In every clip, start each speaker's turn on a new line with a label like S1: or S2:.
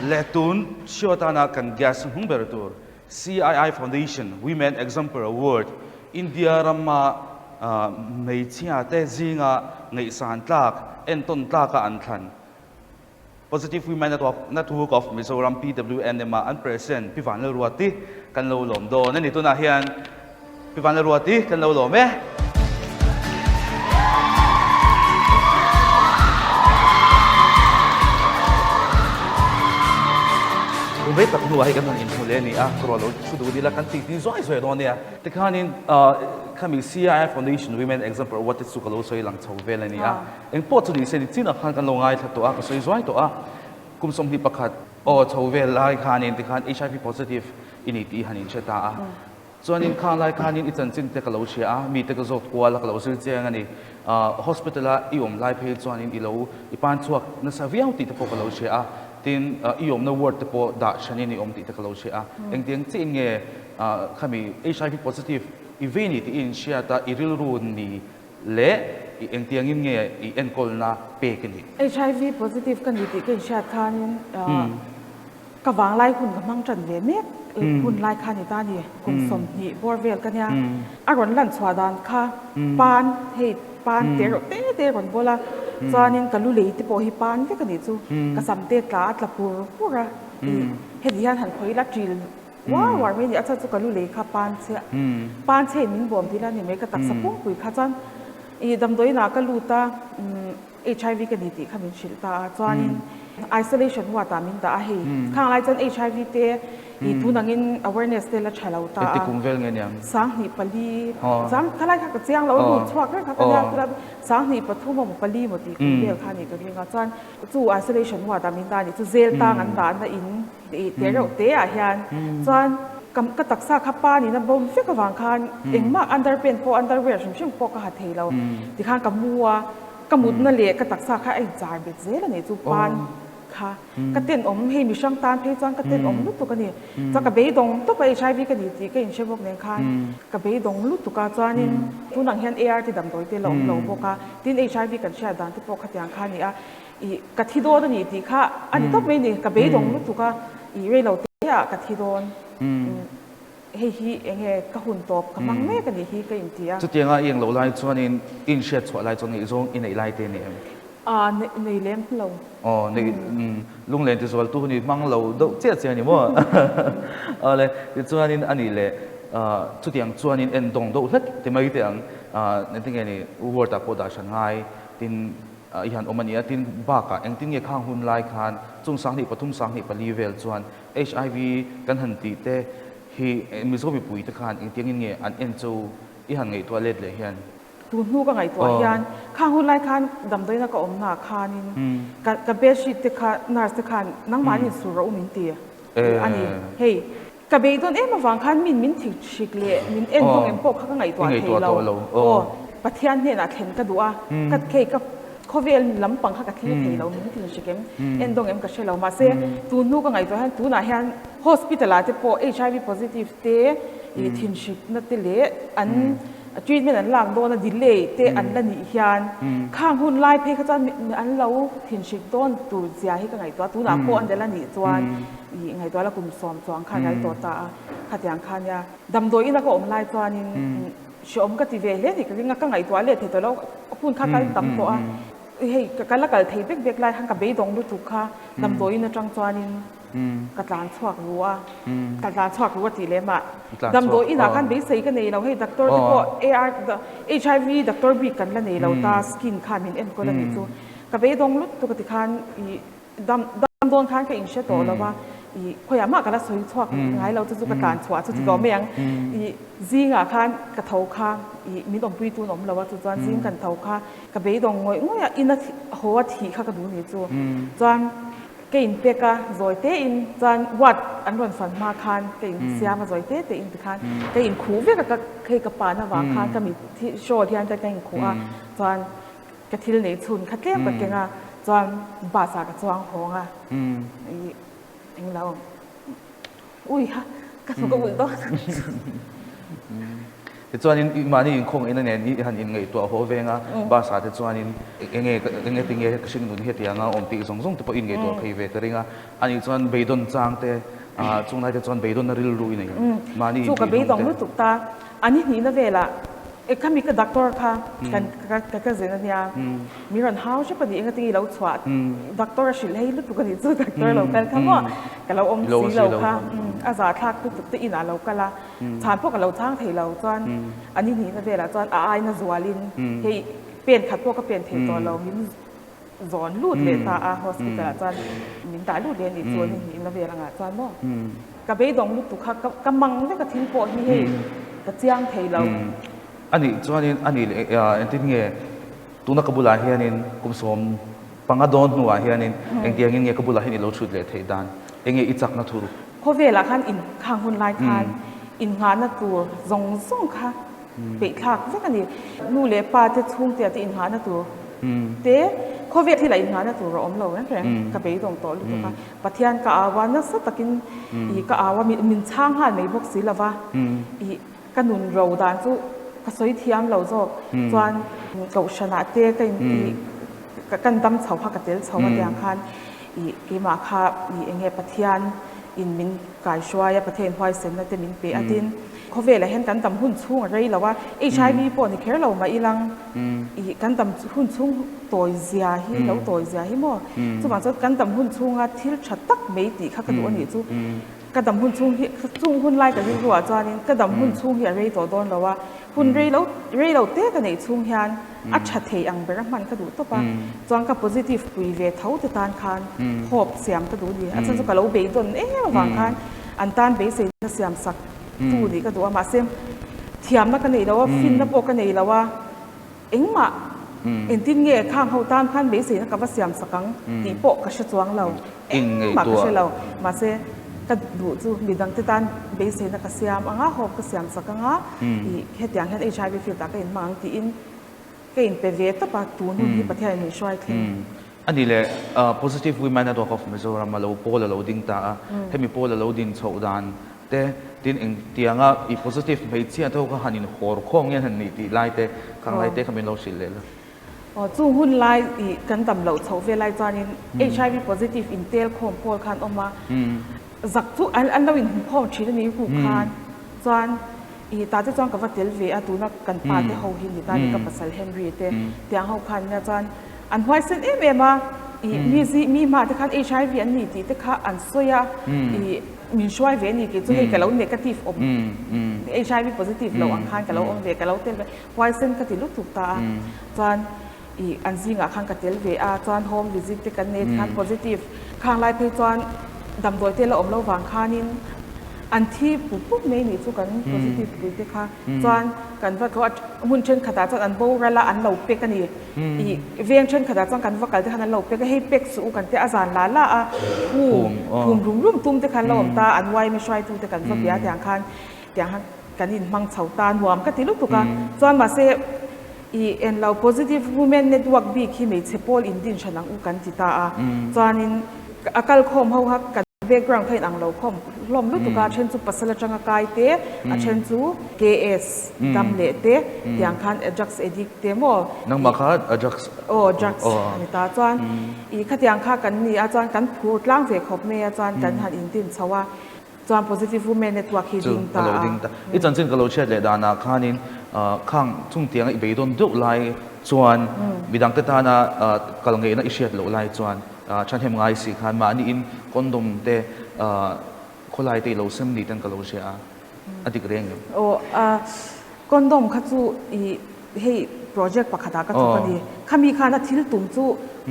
S1: Letun Shiotana kan gas humbertur CII Foundation Women Example Award India Rama Meichia te zinga ngai san tlak enton tlaka anthan Positive Women Network of Mizoram PWN ma an present pivan le ruati kan lo lom do na nito na hian pivan le ruati kan lo lom Ubay taknuhay ka ng inhuleni krolo sudo dila kan titi zoi do niya tekanin kami CII Foundation Women Example what is sukalo so ilang chawvel niya eng po ni sen tina kan kan longai thato so zoi to kum som hi pakhat chawvel lai khanin tikhan HIV positive initi hanin cheta chuanin khan lai khanin itan chin te kalo sia mi te ka zot kwala kalo sil cheng ani hospital I lai phei chuanin ilo ipan chuak na saviau ti te po kalo sia tin iom na word te po da shani ni om ti te kalo sia engtiang chi nge khami HIV positive eveni ti in sia ta iril run ni le engtiang in nge I enkol na pe kini
S2: HIV positive kan ti ke sia khanin ka wang lai hun ka mang chan ve mek hun lai khan ni ta ni kum som ni borvel kan ya aron lan chwa dan kha pan he pan te ron bola chuanin kalu lei te po hi pan ve kan ni chu ka sam te tla tla pur pura he dian han khoi la tril war me ni acha chu kalu lei kha pan che min bom ti la ni me ka tak sapung pui kha chan I dam doi na ka lu ta HIV kan ni ti khamin shil ta chuanin isolation wa ta min ta he khang lai chan HIV te I tunangin awareness te la chalau ta
S1: ti kumvel nge nyam
S2: sang ni pali sang khalai kha ka chiang lo lu chhuak kha ka ya kra sang ni pathum mo pali mo ti kumvel kha ni ka ringa chan chu isolation wa ta min ta ni chu zel ta ngan da na in te ro te a hian chan kam ka taksa kha pa ni na bom fe ka wang khan engma underpant po underwear shim po ka ha theilo ti khan ka muwa ka mut na le ka taksa kha ai jar be zel ani chu pan kha ka ten om he mi sang tan phe chang ka ten om lu tu ka ni cha ka be dong to ka HIV ka ni ti ka in shebok nen khan ka be dong lu tu ka chuanin tu nang hian AR ti dam doi te lo boka tin HIV kan sha dan te po kha tyang kha ni a I ka thi do ni ti kha ani to me ni ka be dong lu tu ka I re lo te ya ka thi don he hi enge ka hun top ka mang me ka ni hi ka in ti a
S1: chu tianga eng lo lai chuanin in shet chwa lai chong I zong in ei lai te ni
S2: nei lem lo
S1: nei lung len ti sol tu ni mang lo do che ni mo ale ti chuanin ani le chu tiang chuanin en dong do hlet ti mai te ang ne ting ni word ta po da shanghai tin ihan omania tin ba ka eng tin nge khang hun lai khan chung sang ni pathum sang ni pali vel chuan HIV kan han ti te hi mi so bi pui te khan eng tiang nge an en chu I han ngei toilet le hian
S2: tu nu ka ngai to hian khang hun lai khan dam doi na ka om na khanin ka be sheet te kha nurse te khan nang ma ni su ro min ti ani hey ka be don em awang khan min thik shik le min en dong em pok kha ngai to thei lo pathian ne na khen ka duwa ka ke ka khovel lam pang kha ka thei lo min tin shikem en dong em ka shelo ma se tu nu ka ngai to han tu na hian hospital a te po HIV positive te I thin shik na te le an treatment an lang do na delay te an la ni hian khang hun lai phe kha chan an lo thin shik don tu zia hi ka ngai to tu na ko an de la ni chuan I ngai to la kum som chuang kha ngai to ta kha tyang khan ya dam doi na ko om lai chuan in shom ka ti ve le ni ka ringa ka ngai to le the to lo hun kha kal tam to a hei ka la kal thei bek lai hang ka be dong lu tu kha dam doi na chang chuan in ka tlan chuak ruwa ka tlan chuak ruwa ti le ma dam do ina kan be sei ka nei lo hei doctor te ko AR HIV doctor bi kan la nei lo ta skin khan min em ko la ni chu ka be dong lut tu ka ti khan I dam don khan ka in she to lo wa I khoya ma ka la soi chuak ngai lo chu ka tlan chua chu ti do meng I zinga khan ka thau kha I min om pui tu nom lo wa chu chuan zing kan thau kha ka be dong ngoi ngoya ina ho thi kha ka du ni chu chuan cái in peka rồi thế in chan wat an ron fan ma khan cái in sia ma rồi thế in khan cái in khu ve ka cái pa na wa khan ka mi show hian ta cái in khu a chan cái thil nei chun kha tlem ka kenga chan ba sa ka chuang honga in lao ui ha ka so ko ul do
S1: แต่ส่วนนี้มานี่คงอินเนี่ยนี่หันอินไงตัวหัวเวงอ่ะภาษาแต่ส่วนนี้เองติงเงสิ่งนู้นเหตุอย่างอ่ะอมตีส่งตัวอินไงตัวใครเวกเรื่องอ่ะอันนี้ส่วนเบดอนจางแต่ช่วงนั้นจะส่วนเบดอนน่าริลรู้นี่มานี่
S2: สู้กับเบดอนรู้ตุกตาอันนี้นี่นะเวลาข้ามีกับด็อกเตอร์ค่ะกันเจนเนี่ยมีรันเฮาใช่ปะดิเองก็ตีเราสวัสดด็อกเตอร์ชิลให้รู้ตุกันที่สู้ด็อกเตอร์เรากันคำว่ากับเราอมสีเราค่ะอาจารย์ทักรู้ตุกตีอินาเรากันละฐานพวกกับเราช่างเทเราจวนอันนี้นี่นะเวลาจวนอายนะจวลินให้เปลี่ยนขัดพวกก็เปลี่ยนเทตัวเรามินสอนลูดเลยตาฮอสพิทอลจวนมินตาลูดเรียนอีกตัวนึงนี่นะเวลางาจวนบ่กับเบดองรู้ตุกค่ะกำมังเนี่ยก็ทิ้งปอดนี่ให้กระเจียงเทเรา
S1: อันนี้ส่วนนี้อันนี้ติงเงตัวนักบุลาเฮียนินกุมสมปังกดอนนัวเฮียนินเองที่ยังเงกบุลาเฮียนินเราชุดเลยเทดานเองอิจักนัทุรุ
S2: พอเวลาขันอินข้างคนไล่ขันอินงานนัตัวซงซงค่ะเปิดขากสักอันนี้นู่นเลยป้าจะทุ่งเตียที่อินงานนัตัวเต้พอเวลที่ไหลอินงานนัตัวเราอมเรานั่นแหละกับไปตรงต่อลูกค่ะปะเทียนกับอาวันนัสตะกินอีกับอาว่ามีช่างหันไม่บอกสิละวะอีกันนุนเราดานสู้ก็สวยเทียมเราจบจวนเก่าชนะเต้กันดำเสาพักกเตลเสามาเดียงคันอีกีมาคาอีเงปะเทียนอินมินกายช่วยประเทศพอยเซนนั่นจะมินเปอดินเขาเวลาเห็นกันดำหุ่นชุ่งอะไรแล้วว่าHIVปนนี่แค่เรามาอีลังอีกันดำหุ่นชุ่งตัวเสียหิแล้วตัวเสียหิมั่วจุบันจะกันดำหุ่นชุ่งอ่ะที่ชัดตักไม่ตีข้ากระดูกนี่จุกระดำหุ่นชุ่งหุ่นไล่กันที่รัวจานี่กระดำหุ่นชุ่งเฮียอะไรตัวโดนแล้วว่าหุ่นเรีเราเตะกันในชุ่งเฮียนอัจฉริยะเบรักมันกระดูกตัวปะจวนกับ positive ปุยเวทเท่าที่ตานคันหอบเสียมกระดูกดีอาจารย์สุกเราเบย์ตนมาฟังคันอันตานเบย์เสียเสียมสักตูดีกระดูกมาเสียมเทียมนักกันในแล้วว่าฟินนับโอกันในแล้วว่าเอ็งมาเอ็นตินเงี้ยข้างเขาตานคันเบย์เสียนักกับเสียมสักครั้งตีโปะกระชจวงเราเอ็งมากระชเรามาเสียกระดูกจูมีดังที่ตานเบย์เสียนักเสียมอ่ะหอบกระเสียมสักครั้งอีเหตุอย่างเห็นHIVฟิลตาก็เห็นมังตีอินก็อินไปเวทแต่ปะตูนุ่นที่ประเทศนี้ช่วยทิ้ง
S1: อันนี้เลยpositive women นะตัวเขาไม่ใช่ว่ามาเราโป้เราดิ้งตาให้มีโป้เราดิ้งโฉดานแต่ดิ้งเองที่ยังอี positive ไม่เชื่อเท่ากับหันอินหัวข้องเนี่ยหันนี่ตีไล่แต่ข้างไล่แต่เขาเป็นเราสิเลยละ
S2: จู่หุ่นไล่อีกันดำเราโฉเวลาจานิน HIV positive อินเตลคอมโพลคันออกมาจักจู่อันเราอินพ่อชีนี้หูคานจานอีตาจะจ้องกับว่าเตลเวียตูนักกันปาเตเขาหินตานี่กับภาษาเฮนรีเตเตียงเขาคันเนี่ยจานอันไว้เส้นเอมาอีมีมาที่คันHIVอันนี้ที่คันอันสวยอีมีช่วยเวียนี่กี่จู่ให้กับเราเนกาทีฟอมHIV positive เราอังคารกับเราอมเวียกับเราเตลไว้เส้นกับที่ลูกถูกตาจานอีอันซิงอ่ะคันกับเตลเวียจานโฮมวิซิตกันเนตคัน positive ข้างไล่เพจานดำโดยเตลเราอมเราวางคานินอันที่ปุ๊บไม่หนีสู้กัน positive ดีที่ค่ะจวนกันว่าเขาหุ่นเชิญขดาจวนอันโบราณละอันเราเป็กกันนี่อีเวียงเชิญขดาจวนกันว่ากันที่ขนาดเราเป็กให้เป็กสู้กันที่อาจารย์ลาละอ่ะภูมิรุ่มตุ้มที่ขันเราตาอันไวไม่ช่วยตุ้มที่กันว่าเบียอย่างคันอย่างกันนี่มังเฉาตาหัวมันก็ติลุกตุกันจวนมาเซอีเอ็นเรา positive women network บีที่ไม่เชปอลอินดินฉันนังอุกันจิตาอ่ะจวนนี่อาการคมเขาฮักกันbackground ให้อังเราคมลมลุตุกาเช่นจูปัสละจังกายเตะเช่นจู KS ดำเละเตะอย่างคัน Ajax Edict เตะโม
S1: นังมาคัด Ajax
S2: Ajax นี่ตาจวนอีขัดอย่างข้ากันนี่อาจารย์กันพูดล่างเสกขบเมย์อาจารย์กันหันอินดินสว่าจวน positive women network ที่ดิ้งตา
S1: อีจันทร์ซึ่งก็เราเชื่อเลยดานาข้านินข้างทุ่งเตียงอีเบย์โดนดุไล่จวนมีดังเตตานะกำลังเงินอิเชียตโลไล่จวนฉันเห็นไงสิคันมานี่อินคอนโดมเตคนไล่เตเราเสมดีตั้งกับเราเชียอดีตเรื่องอยู่
S2: โอ้คอนโดมข้าจูอีให้โปรเจกต์ปะขดาก็จูกันดีข้ามีข้านัดที่ตุ้มจู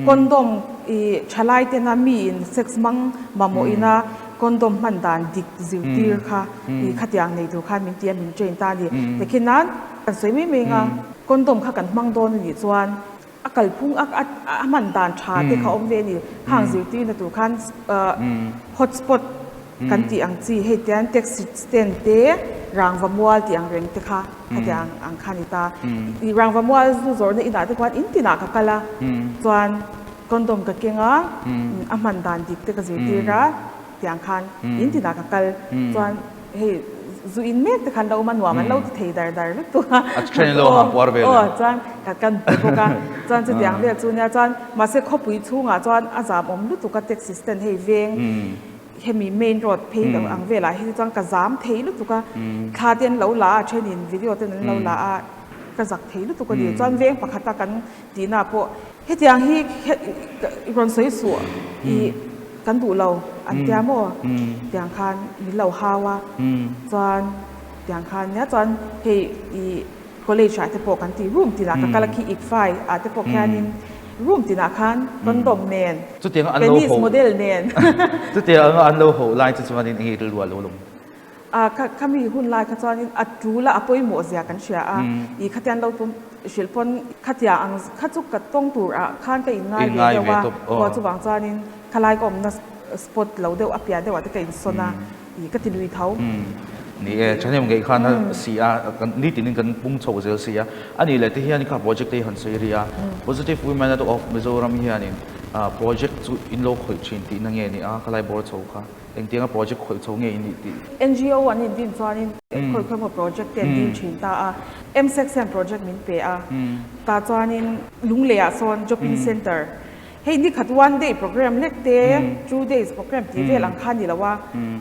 S2: คอนโดมอีชลายเตนามีอินเซ็กซ์มังมาโมอินาคอนโดมมันดานดิกซิลตีร์ค่ะอีขัดอย่างในตัวข้ามินเตียมินเจนตาดีแต่คิดนั้นกันสวยไม่เมงอ่ะคอนโดมข้ากันมังโดนนี่จวนอากาศพุ่งมันดานชาที่เขาอมเวนี่ห่างสิวตีนตัวคันฮอตสปอตกันที่อังจีให้เตียนเท็กซิสเตนเตรางวามัวที่อังเร่งที่ค่ะที่อังคานิตาอีรางวามัวจู่โจรในอินดาที่กว่าอินทินาคักละส่วนคอนโดมกับเก่งอ่ะมันดานดิกที่กับสิวตีระที่อังคานอินทินาคักลส่วนให้ zu in mek te khan lo man wa man lo thei dar lu tu
S1: train lo ham war ve
S2: chuan kan boka chuan chu diang ve chu nya chuan ma se khopui chunga chuan azam om lu tu ka tech system hei veng hemi main road pay lo ang vela hi chuan ka zam thei lu tu ka kha ten lo la train in video ten lo la ka zak thei lu tu ka ni chuan veng pakhata kan tina po he tiang hi ron soi su i kan du lo an tia mo tiang khan mi lo hawa chuan tiang khan nya chuan he i college ate po kan ti room tina ka kala ki ik fai ate po khanin room tina khan kon dom nen
S1: จุดเตียงอัน
S2: เป็น
S1: โล
S2: นิส
S1: โห
S2: โมเดลเนน
S1: จุดเตียงอันโลโหไลน์จุดสวัสดิ์นี่รัวลง
S2: ข้ามีหุ่นลายขจรอัดจูละอภัยหมดเสียกันเชียอีขัดยันเราตุ้มศิลปนขัดยาอังขัดจุกกัดต้องตัวข้านก็อินง่ายเดียวว่าพอจุบางจานินขลายก็มันสปอตเราเดียวอัพยาเดียวว่าจะกินโซนาอีก็ติลุยเท้า
S1: นี่ฉันยังไงข้านะเสียกันนี่ติดนึงกันปุ่งโชว์เสียอันนี้เลยที่เฮียนี่ค่ะโปรเจกต์ที่ฮันเซีย positive women of Mizoram เฮียนี่โปรเจกต์จุดอินโลคุยชินที่นั่งเงี้ยนี่ขลายบอร์ดโชว์ค่ะเองที่งั้นโปรเจกต์คุยโชว์เงี้ยนี่ที่
S2: NGO วันนี้ดินจานินคุยมาโปรเจกต์เต็มดินชินตาM-Section project มินเปตาจานินลุงเลียโซน Shopping Center เฮ้ยนี่ขัด one day program เล็กเดย์ two days program ที่เวลังคันนี่แล้วว่า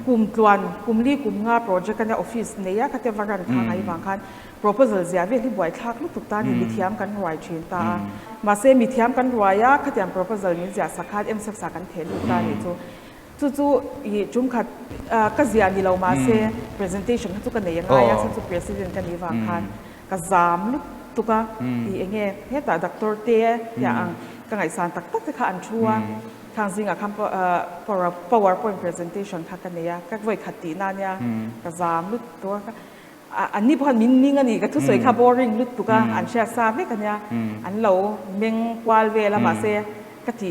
S2: กลุ่มตวนกลุ่มลีกลุ่มงา project กันในออฟฟิศเนี่ยขัดเทวกันทางไอ้บางคัน proposal เสียเวที่บ่อยทักลูกตุกตานี่มีเทียมกันรวยชินตามาเซมีเทียมกันรวยยะขัดเทียม proposal นี่เสียสักคัด M-Section กันเทลูกตานี่จู่อีจุ่มขัดก็เสียนี่เรามาเซ presentation ทุกกันเนี่ยยังไงยังจู่ president กันนี่บางคันก็จามลูกตุกอีเองเนี่ยเฮ้ยแต่ดักตัวเตะอย่างก็ไงสารตักจะขาอันชัวทางสิ่งอะคำPowerPoint presentation ค่ะกันเนี่ยก็ไว้ขัดตีนั่นเนี่ยก็จามลุดตัวอันนี้พอมินนิ่งอันนี้ก็ทุกสวยค่ะ boring ลุดตัวอันเชียร์ซาเวกันเนี่ยอันเราเมงวาลเวลามาเซกติ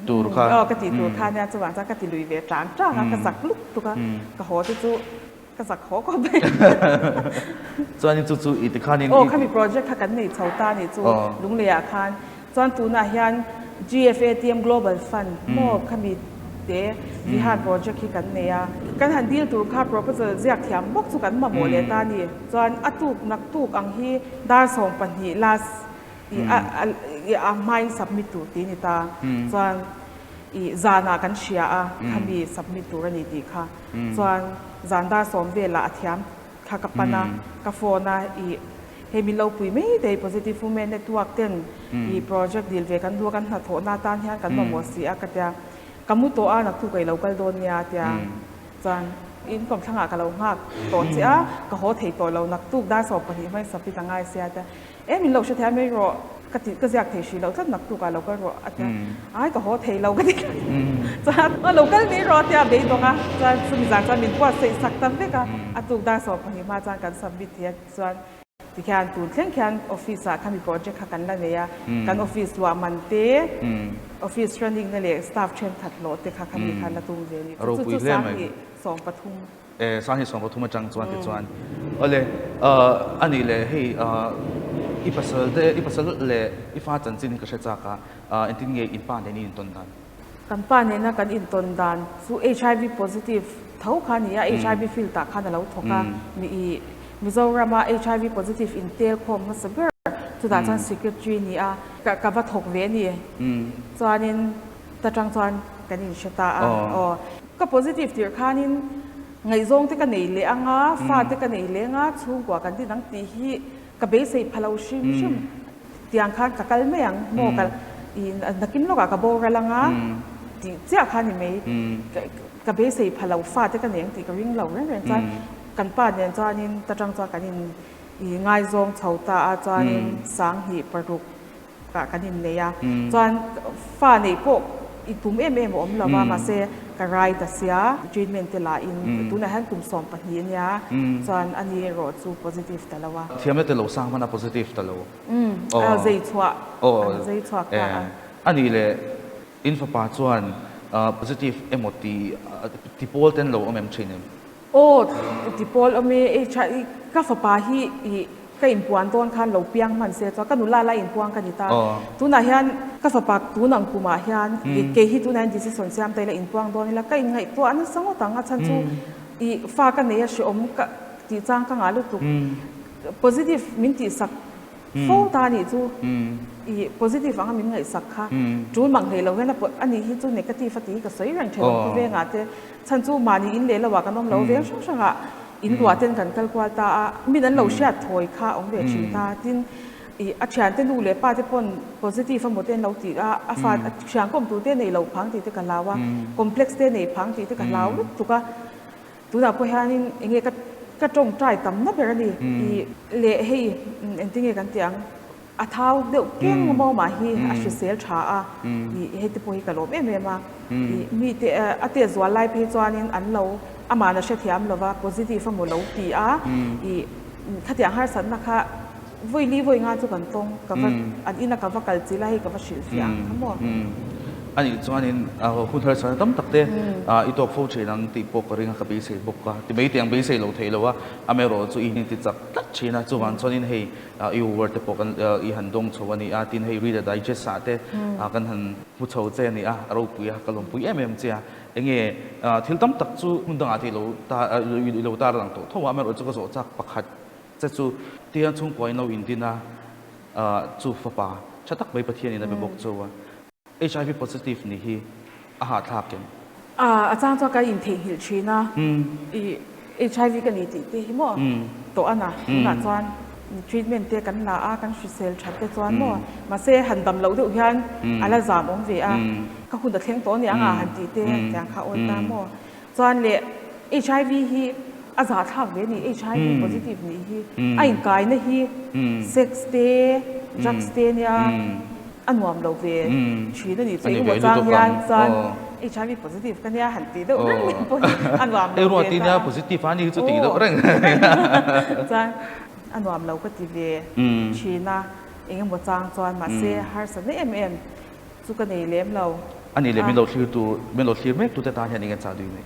S1: ตูร์ค่ะ
S2: กติตัวค่ะเนี่ยจะวางจากกติลุยเวจางจ้าก็สักลุดตัวก็หัวจู่ก็สักหัวก็ไป
S1: ส่วนนี้จู่อีกที่ข้านี่
S2: ข้ามีโปรเจกต์ค่ะกันนี่ชาวตานี่จู่ลุงเลียคันส่วนตัวน่ะยัน GFATM Global Fund โม่ขมิดเดวิหารโปรเจกต์ที่กันเนี่ยกันหันดีลตัวค่า proposal เรียกเทียมบอกสุกันมาโมเลตานี่ส่วนอัตุกนักตุกอังฮีดาส่งปัญหา last ไม่สับมิตัวตีนี่ตาส่วนจานากันเชียขมิสับมิตัวนี่ดีค่ะส่วนจานดาส่งเวลาเทียมค่ะกับปนากับโฟนาเฮมิโลปุยไม่ได้ positive women network เต็นอีโปรเจกต์ดีลเวกันดูกันหัดโถนาตานเฮียกันมาหมดสิอากัดยากำมุตัวนักทุกไอเราก็โดนยาเตียจันอินกองช่างกับเราหักตอนเสียก็โหดเหตุตัวเรานักทุกได้สอบปฏิไม่สับปิดง่ายเสียแต่มิโลชุดแท้ไม่รอกติก็อยากเทชีเราถ้านักทุกเราก็รออาจารย์ก็โหดเหตุเราก็ดีจันเราก็ไม่รอเตียเบย์ตรงอ่ะจันสมิจันจันมินว่าเสกสักตั้งเด็กอ่ะอาทุกได้สอบปฏิมาจันกันสับปิดเทียจันที่แค่ตูนแค่ออฟฟิศอะเขามีโปรเจกต์กันแล้วเนี่ยกันออฟฟิศว่ามันเตะออฟฟิศเทรนนิ่งนั่นแหละสตาฟเทรนถัดโหลดแต่เขามีการละตุ้งเจนี่จุดสร้างที่สองปทุม
S1: สร้างที่สองปทุมมาจังจวนที่จวนเลยอันนี้เลยให้อีพัสดุเลยอีฟ้าจันทร์จินก็ใช้จากอินทิเงอินป้านในนี้อินต้นดัน
S2: กันป้านเนี่ยนะกันอินต้นดันสู้ HIV positive เท่าคันนี้ HIV ฟิลตาคันเราถกมิโซรามา HIV positive in tel kom masaber tu da chan secretary ni ka va thok ve ni chuanin ta tang chuan kanin shata ka positive tir khanin ngai zong te ka nei le anga fa te ka nei le nga chu kwa kan ti nang ti hi ka be sei phalo shim tiang khan ka kal me ang mo ka in nakin lo ka bo ra langa ti cha khani me ka be sei phalo fa te ka nei ti ka ring lo ren chanกันป้าเนี่ยจานินตะจังจากันนินง่ายซงเฉาตาจานินสังหีปรุกกะกันนินเลยจานฟ้าในพวกอีตุ่มเอ็มอมเราว่ามาเซกระไรแต่เสียทรีทเมนต์แต่ละอินตัวนั้นตุ่มสองปัญหาเนี่ยจานอันนี้รอดสู่ positive แต่ละว่า
S1: เทียมแต่เราสร้างมัน positive แต่เรา
S2: ใจชัวใจชัว
S1: อันนี้เลยอินฟาจวน positive ที่โพลเต็นเราเอ็มชิน
S2: โอ้ที่พอลมีใช้กาฟปาฮีก็อินพวนต้นคันเราเปียงมันเสียจ้าก็นุลาลาอินพวนกันนี่ตาตัวนั้นยันกาฟปาตัวนังกูมายันเกฮิตัวนั้นดิสิสอนเสียมแต่ละอินพวนต้นนี่ละก็อินไงตัวอันนี้สังกัดต่างกันฉันจูฟ้ากันเนี่ยชิอม ตีจ้างก็งาลุตุก positive มินตีสักโฟตานี่จูอี positive ฟังมินไงสักค่ะจูนบางเลยเราเห็นนะอันนี้ที่จู negative ฟัตีก็สวยรังเทลก็เวงอาเตฉันจูมานี่อินเลยละว่ากันน้องเราเวงช่างๆอ่ะอินกว่าเต้นกันกัลกว่าตามีนั้นเราเชียร์ถอยค่ะองเวชิตาที่อาจารย์เต้นดูเลยป้าที่ปน positive ฟังหมดเต้นเราตีฟ้าเชียงก็มตูเต้นในเราพังตีเต้กันลาว่า complex เต้นในพังตีเต้กันลาวตุกะตัวเราพอเห็นเงี้ยก็จงใจต่ำนับแบบนี้เละให้เอ็นติ้งกันเตียงอาเท้าเดี๋ยวเก่งมองมาฮีอาชิเซลชาให้ที่พอฮีกะลบมามีแต่อาเตียส่วนไล่เพจวนนี้อันเราอามานะเชื่อที่อันเราว่า positive ฟังหมดเราตีถ้าเตียงหาสันนะคะวิ่งลีวิ่งงานทุกกันตรงกับอันนี้นะกับว่ากัลจิไลกับว่าชิลฟิอังทั้งหมด
S1: อันนี้ส่วนนี้คุณเธอสอนตั้มตักเตอีตัวฟูชีนังตีปกเรื่องกับบีเซบุกก็ที่ไม่เตียงบีเซเราเทเลยว่าอเมริกาจู่อีนี่ติดจักตัดชีนะจู่วันส่วนนี้ให้อีวอร์ดปกันอีหันดงชวันนี้ตินให้รีดได้เจสาเตกันหันผู้ชาวเจนี่เราปุยกันลงปุยเอ็มเจียเงี้ยที่ตั้มตักจู่มุ่งต่างที่เราตาหลังตัวทั้งว่าอเมริกาจู่ก็สอจักปักหัดจะจู่ที่อันช่วงก่อนเราอินดีนะจู่ฟ้าป่าชัดตักไปประเทศนี้นะเป็นบกจู่ว่าHIV positive นี่ฮีอาหารทากัน
S2: อาจารย์จะการอินเทงหิลชีนะHIV กันนี่ติที่มั่วตัวอันน่ะน่าจวน treatment เตกันลากันฟิเซลชัดเตจวนมั่วมาเสหันดำเราดูยันอะไรจามองเวียก็คุณตะเคียงตัวเนี่ยหันตีเตอย่างข้าอ้นตามมั่วจวนเลย HIV ฮีอาจารย์ทากเวนี่ HIV positive นี่ฮีไอ้กายนี่ฮี sex day drugs day เนี่ยอันวมเราเวชีนั่นนี่ตัวจางยันจันHIV positive กันเนี่ยหันตีเด้อเรื่องนี้ปุ่นอันวมเราเว
S1: รัวตีเนี่ย positive อันนี้จะตีเด้อเรื่อง
S2: จันอันวมเราก็ตีเวชีนะเองบ่จางจวนมาเสียฮาร์สันนี่สุกันนี่เลี้ยมเรา
S1: อันนี้เลยไม่เราคิดตัวไม่เราคิดไม่ตัวแต่ตาเห็นยังไงจ้าดูนี่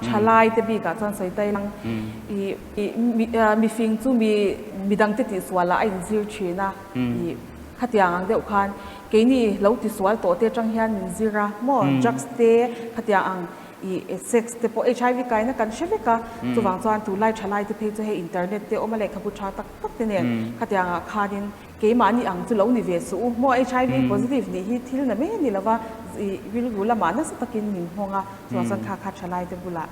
S2: ชาลายแต่บีกับจันใส่ใจลังมีฟิงจูมีดังติดสวาละไอ้ซิลชีนะขัดยังเดียวกันเกนี่เราติดสวาลตัวเตจังเฮียนมินซิระมอจักสเตขัดยังเซ็กส์เตปHIV กันนะกันเชื่อไหมคะตัววางจวนตัวไล่ชาลายที่เพจให้อินเทอร์เน็ตเตอมาเลยขบุชาตักเตเนี่ยขัดยังคาดินเกมานี่อังจุเรานี่เวสูมอ HIV positive นี่ที่ที่นั่นไม่เห็นนี่แล้วว่าวิลกุลมานั่นสตกินมิงฮงอ่ะตัวสันคาชาลายเตบุละ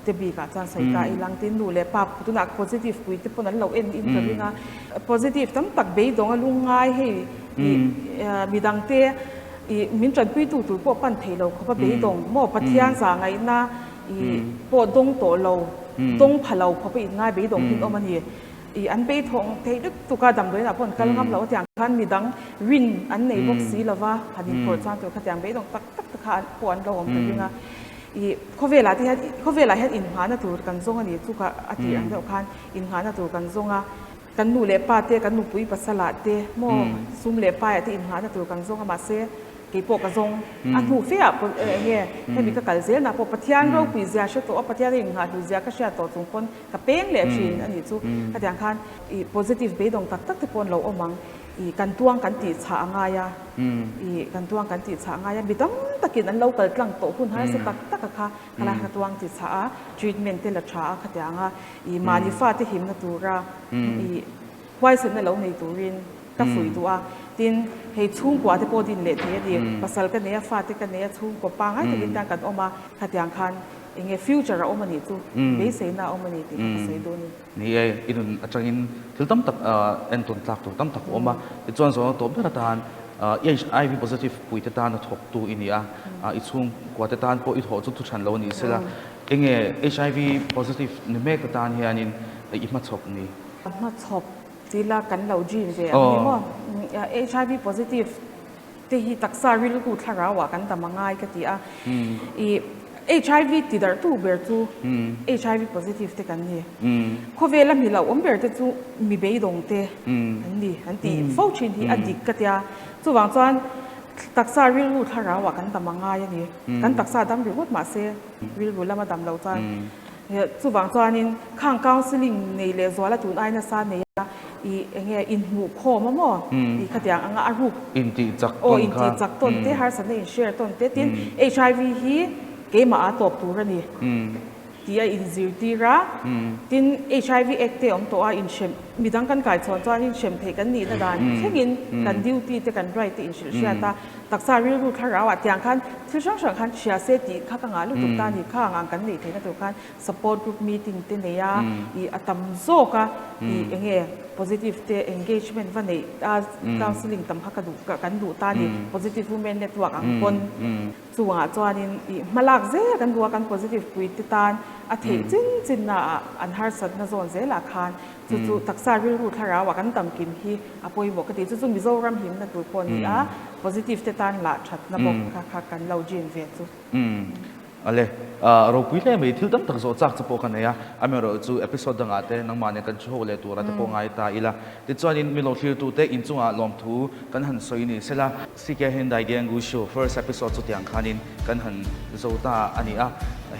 S2: เตบีกับจันใส่กาอีหลังตินดูเลยปั๊บตัวนัก positive คุยที่ปนนั้นเราเอ็นอินเตอร์นะ positive ตั้งตักเบย์ดงลุงง่ายให้มีดังเตมินจันปุยตู่ตู่พวกปั้นเทเราเขาไปเบย์ดงหม้อปะเทียนสางไงนะปวดดงโตเราดงพะเราเขาไปอีกง่ายเบย์ดงพินอมันนี่อันเบย์ทงเทดึกตุกาดำด้วยนะพนกันงับเราอย่างท่านมีดังวินอันในพวกสีละว่าพันธุ์โปรดจ้างตัวขยันเบย์ดงตักตะปวนเราเป็นยังไงเขาเวลาที่เขาเวลาเห็นอินหาหน้าตัวกันทรงอันนี้ทุกอาทิตย์อันเดียวกันอินหาหน้าตัวกันทรงกันหนูเล็บป้าเตกันหนูปุยปัสสลาเตโมซุ่มเล็บป้าที่อินหาหน้าตัวกันทรงมาเสกี่ปกกันทรงอันหนูเฟียเนี่ยให้มีกระกันเสียนะพอปะเทียนเราปุยเสียเชื่อตัวปะเทียนอินหาดูเสียก็เชื่อตัวตรงคนกับเป้งเล็บชีนอันนี้ทุกขยันคันpositive เบย์ดงตักที่ปนเราเอามังกันตวงกันตีฉางายกันตวงกันตีฉางายบิดตั้งตะกินอันเราเกิดกลางโตหุ่นให้สตักตะกะค่ะคลากันตวงตีฉา treatment เตละฉาขยันมานิฟาที่หิมนตัวระไว้สิ่งนั้นเราในตัวรินตะฝุ่ยตัวดินให้ชุ่มกว่าที่ปอดินเละเทียดีภาษากันเนี้ยฟาที่กันเนี้ยชุ่มกว่าปังให้ที่ดินต่างกันออกมาขยันคันเองฟิวเจอร์เราออกมานี่ตัวเบสเซน่าออกมานี่ที่ภาษาดู
S1: นี่อินอาจารย์ถึงตั้มตักเอ็นตุนตักตัวตั้มตักออกมาที่ส่วนส่วนตัวเป็นทานHIV positive ปุยทานถกตัวอินนี่อีช่วงกว่าทานพออีหัวจุดทุชันเรานี่เสร็จแล้วเอง HIV positive นี่แม่ก็ทานเฮียนินอีมาชกนี่
S2: มาชกที่ละกันเราจีนเสียนี่มั้งHIV positive ที่ตักซาริลกูทาราวกันแต่มาง่ายก็ที่HIV ติดตัวเบอร์ตู HIV positive เตกันนี่เขาเวลามีเราเบอร์ตูมีเบย์ดงเตอันนี้ฟูชินที่อดีตก็ที่จู่วางจวนตักษาวิลกูทาราวกันแต่มาง่ายนี่กันตักษาดำริวมาเซวิลกูละมาดำเราจวนจู่วางจวนนี่ข้างกาวซิลิงในเลซัวละจุนไอนะซาเนี่ยอินหูโคมมั้งขยันอารูป
S1: อินตีจัก
S2: ต้นเตฮาร์สันเนเชียร์ต้นเตติน HIV ฮีเกมาตบตัวนี่ tia in zirtira tin HIV act te om to a in shem midang kan kai chon chuan in shem thei kan ni na dan thengin kan duty te kan right te in shil sha ta taksa ril ru kharawa tiang khan thil sang sang khan sia se ti kha ka nga lu tum ta ni kha ngang kan nei thei na to khan support group meeting te ne ya I atam zo ka I enge positive te engagement va nei counseling tam kha ka du kan du ta ni positive women network ang kon chuanga chuanin I malak ze kan du kan positive pui ti tan a thei chin na an har sat na zon ze la khan chu taksa ril ru kharawa kan tam kim hi apoi mo ka ti chu mizoram him na tu pon ni a positive te tan la that na bok kha kan lo jin ve chu
S1: ale ro pui le mai thil tam tak zo chak chapo kan ya amero chu episode danga te nang mane kan chu le tu ra te po ngai ta ila ti chuanin mi lo thil tu te in chunga lom thu kan han soi ni sela sike hen dai diang gu show first episode chu tiang khanin kan han zo ta ani a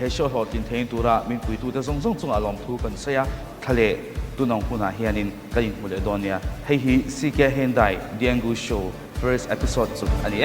S1: he show ho tin thein tu ra min pui tu te zong zong chunga lom thu kan saya thale tu nong puna hianin kain mule donia hei hi sike hen dai diang gu show first episode chu ani